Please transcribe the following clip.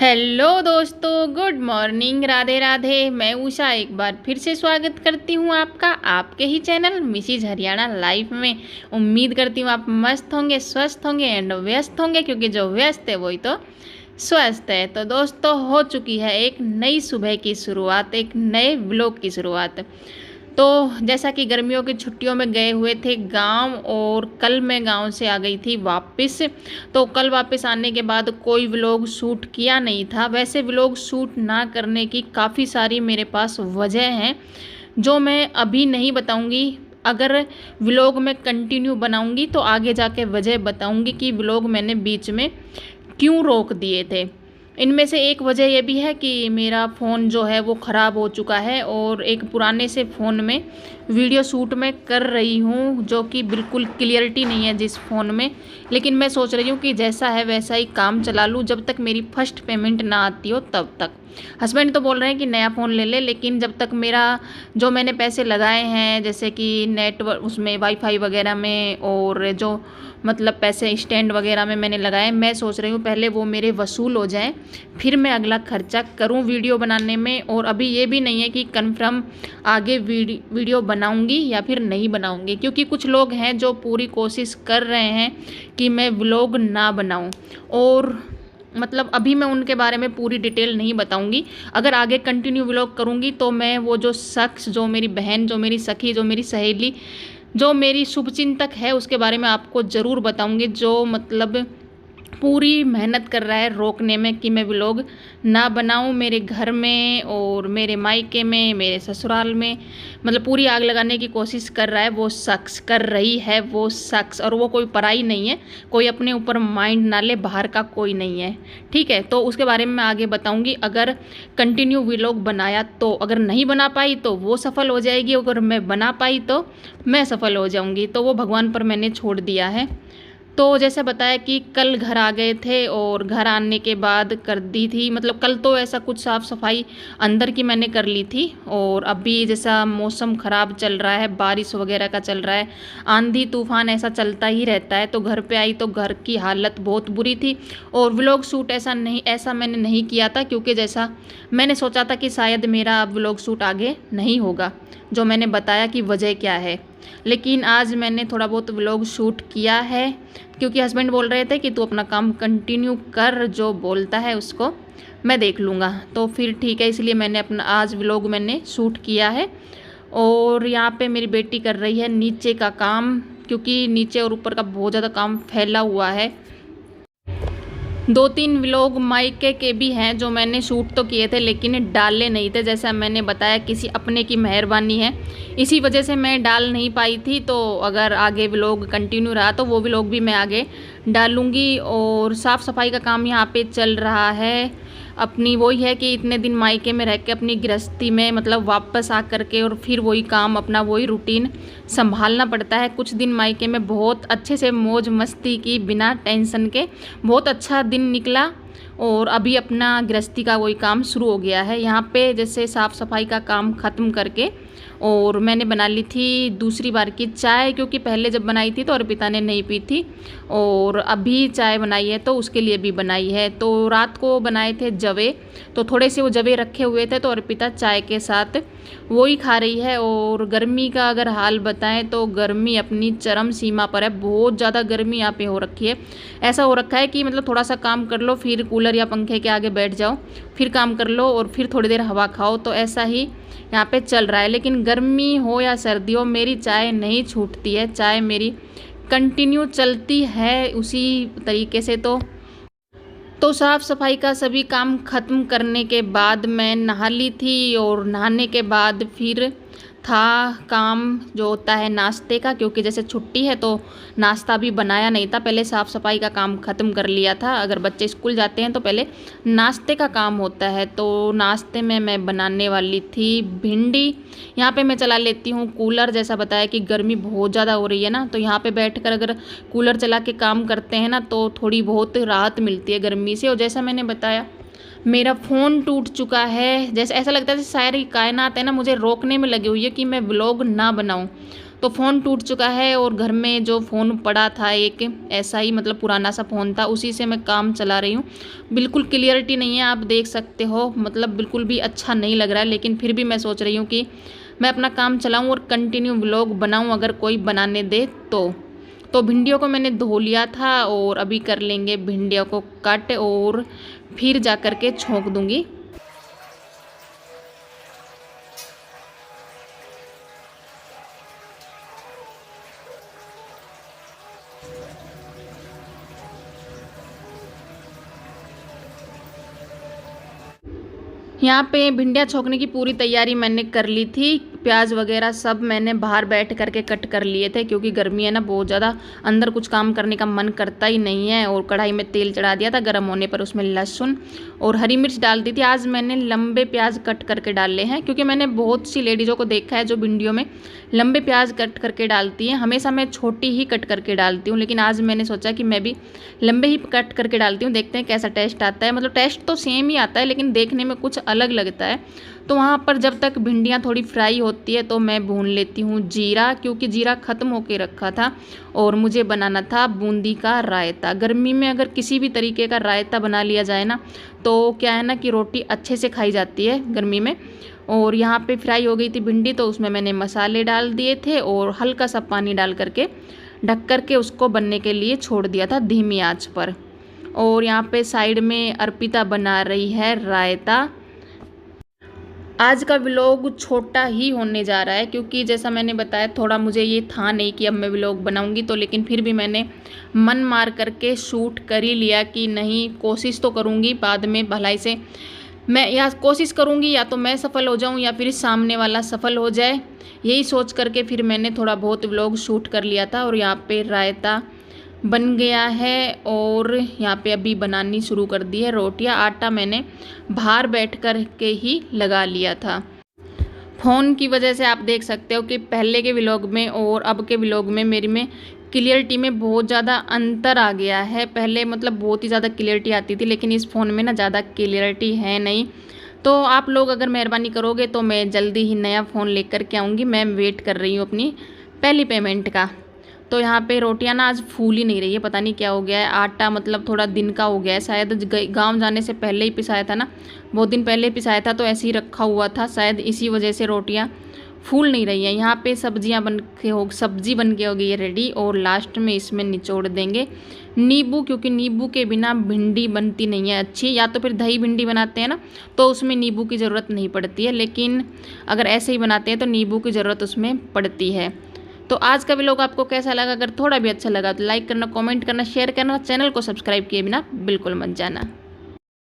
Hello दोस्तों, good morning, Radhe Radhe. मैं उषा एक बार फिर से स्वागत करती हूँ आपका आपके ही चैनल मिसिज हरियाणा लाइफ में। उम्मीद करती हूँ आप मस्त होंगे, स्वस्थ होंगे एंड व्यस्त होंगे, क्योंकि जो व्यस्त है वही तो स्वस्थ है। तो दोस्तों, हो चुकी है एक नई सुबह की शुरुआत, एक नए व्लॉग की शुरुआत। तो जैसा कि गर्मियों की छुट्टियों में गए हुए थे गांव, और कल मैं गांव से आ गई थी वापस। तो कल वापस आने के बाद कोई व्लॉग शूट किया नहीं था। वैसे व्लॉग शूट ना करने की काफ़ी सारी मेरे पास वजह हैं, जो मैं अभी नहीं बताऊंगी। अगर व्लॉग में कंटिन्यू बनाऊंगी तो आगे जाके वजह बताऊंगी कि व्लॉग मैंने बीच में क्यों रोक दिए थे। इनमें से एक वजह यह भी है कि मेरा फ़ोन जो है वो ख़राब हो चुका है, और एक पुराने से फ़ोन में वीडियो शूट मैं कर रही हूँ, जो कि बिल्कुल क्लियरिटी नहीं है जिस फ़ोन में। लेकिन मैं सोच रही हूँ कि जैसा है वैसा ही काम चला लूँ, जब तक मेरी फर्स्ट पेमेंट ना आती हो तब तक। हस्बैंड तो बोल रहे हैं कि नया फ़ोन ले ले, लेकिन जब तक मेरा जो मैंने पैसे लगाए हैं, जैसे कि नेटवर्क उसमें वाईफाई वगैरह में, और जो मतलब पैसे स्टैंड वगैरह में मैंने लगाए, मैं सोच रही हूँ पहले वो मेरे वसूल हो जाएं, फिर मैं अगला खर्चा करूँ वीडियो बनाने में। और अभी ये भी नहीं है कि कन्फर्म आगे वीडियो बनाऊँगी या फिर नहीं बनाऊँगी, क्योंकि कुछ लोग हैं जो पूरी कोशिश कर रहे हैं कि मैं व्लॉग ना बनाऊँ। और मतलब अभी मैं उनके बारे में पूरी डिटेल नहीं बताऊंगी। अगर आगे कंटिन्यू व्लॉग करूंगी तो मैं वो जो शख्स, जो मेरी बहन, जो मेरी सखी, जो मेरी सहेली, जो मेरी शुभचिंतक है, उसके बारे में आपको ज़रूर बताऊंगी, जो मतलब पूरी मेहनत कर रहा है रोकने में कि मैं व्लॉग ना बनाऊं। मेरे घर में और मेरे मायके में, मेरे ससुराल में, मतलब पूरी आग लगाने की कोशिश कर रहा है वो शख्स, कर रही है वो शख्स। और वो कोई पराई नहीं है, कोई अपने ऊपर माइंड ना ले, बाहर का कोई नहीं है, ठीक है। तो उसके बारे में मैं आगे बताऊंगी अगर कंटिन्यू व्लॉग बनाया तो। अगर नहीं बना पाई तो वो सफल हो जाएगी, अगर मैं बना पाई तो मैं सफल हो जाऊंगी। तो वो भगवान पर मैंने छोड़ दिया है। तो जैसे बताया कि कल घर आ गए थे, और घर आने के बाद कर दी थी, मतलब कल तो ऐसा कुछ साफ़ सफाई अंदर की मैंने कर ली थी। और अभी जैसा मौसम ख़राब चल रहा है, बारिश वगैरह का चल रहा है, आंधी तूफान ऐसा चलता ही रहता है। तो घर पे आई तो घर की हालत बहुत बुरी थी। और व्लॉग शूट ऐसा मैंने नहीं किया था, क्योंकि जैसा मैंने सोचा था कि शायद मेरा अब व्लॉग शूट आगे नहीं होगा, जो मैंने बताया कि वजह क्या है। लेकिन आज मैंने थोड़ा बहुत व्लॉग शूट किया है, क्योंकि हस्बैंड बोल रहे थे कि तू अपना काम कंटिन्यू कर, जो बोलता है उसको मैं देख लूँगा। तो फिर ठीक है, इसलिए मैंने अपना आज व्लॉग मैंने शूट किया है। और यहाँ पे मेरी बेटी कर रही है नीचे का काम, क्योंकि नीचे और ऊपर का बहुत ज़्यादा काम फैला हुआ है। 2-3 व्लॉग मायके के भी हैं जो मैंने शूट तो किए थे, लेकिन डाले नहीं थे। जैसा मैंने बताया, किसी अपने की मेहरबानी है, इसी वजह से मैं डाल नहीं पाई थी। तो अगर आगे व्लॉग कंटिन्यू रहा तो वो व्लॉग भी मैं आगे डालूँगी। और साफ़ सफाई का काम यहाँ पे चल रहा है। अपनी वही है कि इतने दिन मायके में रह के अपनी गृहस्थी में, मतलब वापस आ करके, और फिर वही काम, अपना वही रूटीन संभालना पड़ता है। कुछ दिन मायके में बहुत अच्छे से मौज मस्ती की, बिना टेंशन के, बहुत अच्छा दिन निकला। और अभी अपना गृहस्थी का वही काम शुरू हो गया है। यहाँ पे जैसे साफ़ सफाई का काम ख़त्म करके, और मैंने बना ली थी दूसरी बार की चाय, क्योंकि पहले जब बनाई थी तो अर्पिता ने नहीं पी थी, और अभी चाय बनाई है तो उसके लिए भी बनाई है। तो रात को बनाए थे जवे, तो थोड़े से वो जवे रखे हुए थे, तो अर्पिता चाय के साथ वो ही खा रही है। और गर्मी का अगर हाल बताएं तो गर्मी अपनी चरम सीमा पर है, बहुत ज़्यादा गर्मी यहाँ पे हो रखी है। ऐसा हो रखा है कि मतलब थोड़ा सा काम कर लो, फिर कूलर या पंखे के आगे बैठ जाओ, फिर काम कर लो, और फिर थोड़ी देर हवा खाओ। तो ऐसा ही यहाँ पे चल रहा है। लेकिन गर्मी हो या सर्दी हो, मेरी चाय नहीं छूटती है, चाय मेरी कंटिन्यू चलती है उसी तरीके से। तो साफ़ सफाई का सभी काम ख़त्म करने के बाद मैं नहा ली थी, और नहाने के बाद फिर था काम जो होता है नाश्ते का, क्योंकि जैसे छुट्टी है तो नाश्ता भी बनाया नहीं था। पहले साफ़ सफाई का काम ख़त्म कर लिया था। अगर बच्चे स्कूल जाते हैं तो पहले नाश्ते का काम होता है। तो नाश्ते में मैं बनाने वाली थी भिंडी। यहाँ पे मैं चला लेती हूँ कूलर, जैसा बताया कि गर्मी बहुत ज़्यादा हो रही है ना, तो यहाँ पे बैठकर अगर कूलर चला के काम करते हैं ना तो थोड़ी बहुत राहत मिलती है गर्मी से। और जैसा मैंने बताया, मेरा फ़ोन टूट चुका है। जैसे ऐसा लगता है जैसे सारी कायनात है ना मुझे रोकने में लगी हुई है कि मैं व्लॉग ना बनाऊं। तो फ़ोन टूट चुका है और घर में जो फ़ोन पड़ा था एक ऐसा ही मतलब पुराना सा फ़ोन था, उसी से मैं काम चला रही हूँ। बिल्कुल क्लियरिटी नहीं है, आप देख सकते हो, मतलब बिल्कुल भी अच्छा नहीं लग रहा है। लेकिन फिर भी मैं सोच रही हूँ कि मैं अपना काम चलाऊँ और कंटिन्यू व्लॉग बनाऊँ, अगर कोई बनाने दे तो भिंडियों को मैंने धो लिया था और अभी कर लेंगे भिंडियों को कट और फिर जा कर के छोंक दूँगी। यहाँ पे भिंडियाँ छोंकने की पूरी तैयारी मैंने कर ली थी। प्याज वगैरह सब मैंने बाहर बैठ करके कट कर लिए थे, क्योंकि गर्मी है ना बहुत ज़्यादा, अंदर कुछ काम करने का मन करता ही नहीं है। और कढ़ाई में तेल चढ़ा दिया था, गर्म होने पर उसमें लहसुन और हरी मिर्च डाल दी थी। आज मैंने लंबे प्याज कट करके डाले हैं, क्योंकि मैंने बहुत सी लेडीज़ों को देखा है जो भिंडियों में लंबे प्याज कट करके डालती हैं। हमेशा मैं छोटी ही कट करके डालती हूँ, लेकिन आज मैंने सोचा कि मैं भी लंबे ही कट करके डालती हूँ, देखते हैं कैसा टेस्ट आता है। मतलब टेस्ट तो सेम ही आता है, लेकिन देखने में कुछ अलग लगता है। तो वहाँ पर जब तक भिंडियाँ थोड़ी फ्राई होती है तो मैं भून लेती हूँ जीरा, क्योंकि जीरा ख़त्म होके रखा था और मुझे बनाना था बूंदी का रायता। गर्मी में अगर किसी भी तरीके का रायता बना लिया जाए ना, तो क्या है ना कि रोटी अच्छे से खाई जाती है गर्मी में। और यहाँ पे फ्राई हो गई थी भिंडी, तो उसमें मैंने मसाले डाल दिए थे और हल्का सा पानी डाल करके ढक करके उसको बनने के लिए छोड़ दिया था धीमी आंच पर। और यहाँ पे साइड में अर्पिता बना रही है रायता। आज का व्लॉग छोटा ही होने जा रहा है, क्योंकि जैसा मैंने बताया थोड़ा मुझे ये था नहीं कि अब मैं व्लॉग बनाऊंगी, तो लेकिन फिर भी मैंने मन मार करके शूट कर ही लिया कि नहीं, कोशिश तो करूंगी, बाद में भलाई से मैं या कोशिश करूंगी, या तो मैं सफल हो जाऊं या फिर सामने वाला सफल हो जाए। यही सोच करके फिर मैंने थोड़ा बहुत व्लॉग शूट कर लिया था। और यहाँ पे रायता बन गया है और यहाँ पे अभी बनानी शुरू कर दी है रोटियाँ। आटा मैंने बाहर बैठ कर के ही लगा लिया था। फ़ोन की वजह से आप देख सकते हो कि पहले के व्लॉग में और अब के व्लॉग में मेरी में क्लियरिटी में बहुत ज़्यादा अंतर आ गया है। पहले मतलब बहुत ही ज़्यादा क्लियरिटी आती थी, लेकिन इस फ़ोन में ना ज़्यादा क्लियरिटी है नहीं। तो आप लोग अगर मेहरबानी करोगे तो मैं जल्दी ही नया फ़ोन लेकर के आऊँगी। मैं वेट कर रही हूँ अपनी पहली पेमेंट का। तो यहाँ पे रोटियां ना आज फूल ही नहीं रही है, पता नहीं क्या हो गया है। आटा मतलब थोड़ा दिन का हो गया है, शायद गांव जाने से पहले ही पिसाया था ना, बहुत दिन पहले पिसाया था, तो ऐसे ही रखा हुआ था, शायद इसी वजह से रोटियां फूल नहीं रही हैं। यहाँ पे सब्जी बन के हो गई है रेडी। और लास्ट में इसमें निचोड़ देंगे नींबू, क्योंकि नींबू के बिना भिंडी बनती नहीं है अच्छी। या तो फिर दही भिंडी बनाते हैं ना, तो उसमें नींबू की ज़रूरत नहीं पड़ती है, लेकिन अगर ऐसे ही बनाते हैं तो नींबू की ज़रूरत उसमें पड़ती है। तो आज का व्लॉग आपको कैसा लगा? अगर थोड़ा भी अच्छा लगा तो लाइक करना, कमेंट करना, शेयर करना, चैनल को सब्सक्राइब किए बिना बिल्कुल मत जाना।